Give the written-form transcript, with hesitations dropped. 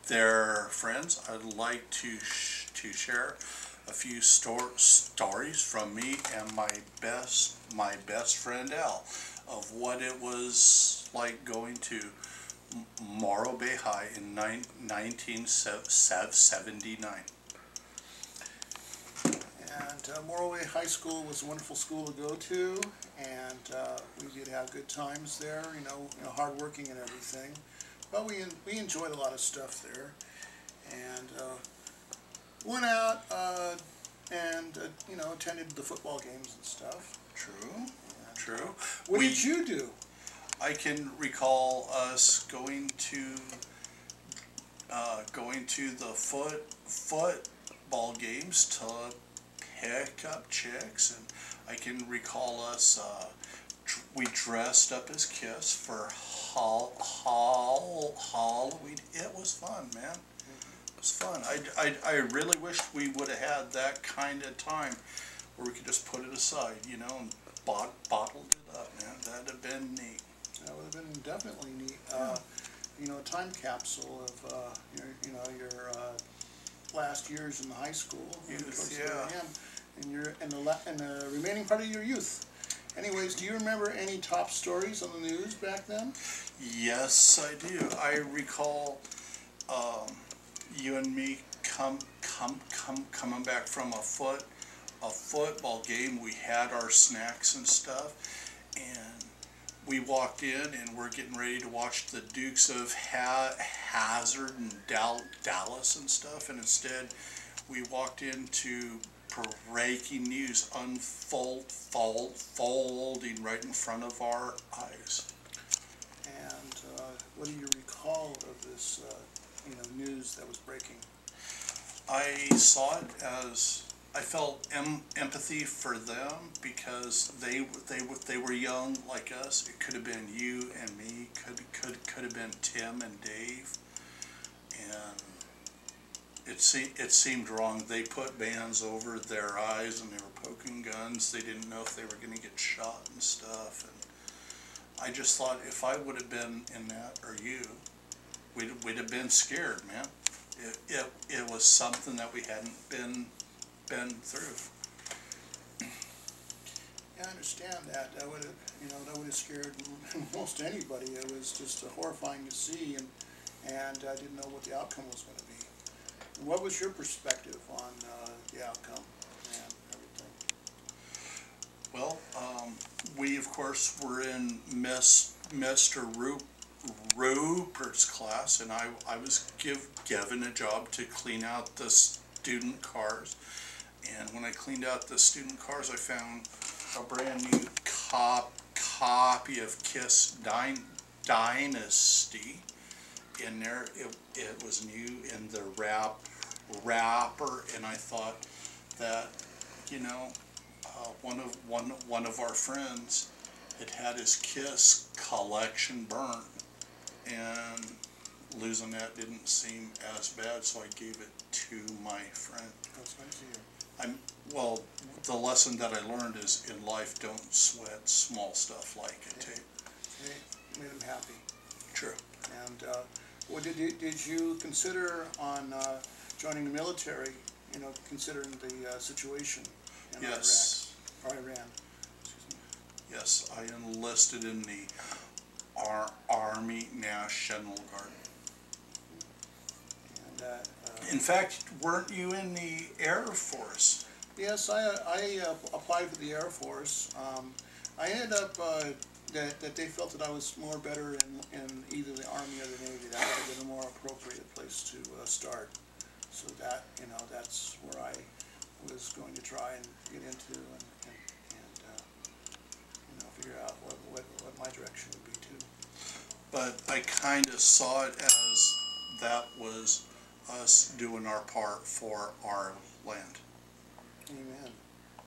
there, friends, I'd like to share a few stories from me and my best friend Al of what it was like going to Morro Bay High in 1979. And Morro Bay High School was a wonderful school to go to, and we did have good times there, hardworking and everything. But we enjoyed a lot of stuff there, and went out and attended the football games and stuff. True, And, true. What did you do? I can recall us going to the football games to pick up chicks, and I can recall us we dressed up as kids for Halloween. It was fun, man. It was fun. I really wished we would have had that kind of time where we could just put it aside, and bottled it up, man. That'd have been neat. That would have been definitely neat. A time capsule of your last years in the high school. Youth, yeah. And the remaining part of your youth. Anyways, do you remember any top stories on the news back then? Yes, I do. I recall you and me coming back from a football game. We had our snacks and stuff, and we walked in and we're getting ready to watch the Dukes of Hazzard and Dallas and stuff, and instead we walked into breaking news unfolding right in front of our eyes. And what do you recall of this news that was breaking? I saw it as I felt empathy for them because they were young like us. It could have been you and me. Could have been Tim and Dave, and it seemed wrong. They put bands over their eyes and they were poking guns. They didn't know if they were going to get shot and stuff. And I just thought if I would have been in that, or you, we'd have been scared, man. It was something that we hadn't been through. Yeah, I understand that. That would have scared most anybody. It was just horrifying to see, and I didn't know what the outcome was going to be. What was your perspective on the outcome and everything? Well, we of course were in Mr. Rupert's class, and I was given a job to clean out the student cars. And when I cleaned out the student cars, I found a brand new copy of Kiss Dynasty in there. It was new in the wrapper, and I thought that one of our friends had his Kiss collection burned, and losing that didn't seem as bad, so I gave it to my friend. That's nice of you. Well, the lesson that I learned is in life, don't sweat small stuff like a tape. It made him happy. True. And what did you consider on joining the military? Considering the situation in Yes. Iraq or Iran. Excuse me. Yes, I enlisted in the Army National Guard. And in fact, weren't you in the Air Force? yes, I applied for the Air Force. I ended up that they felt that I was better in either the Army or the Navy. That would have been a more appropriate place to start. So that that's where I was going to try and get into and figure out what my direction would be too. But I kind of saw it as that was us doing our part for our land. Amen.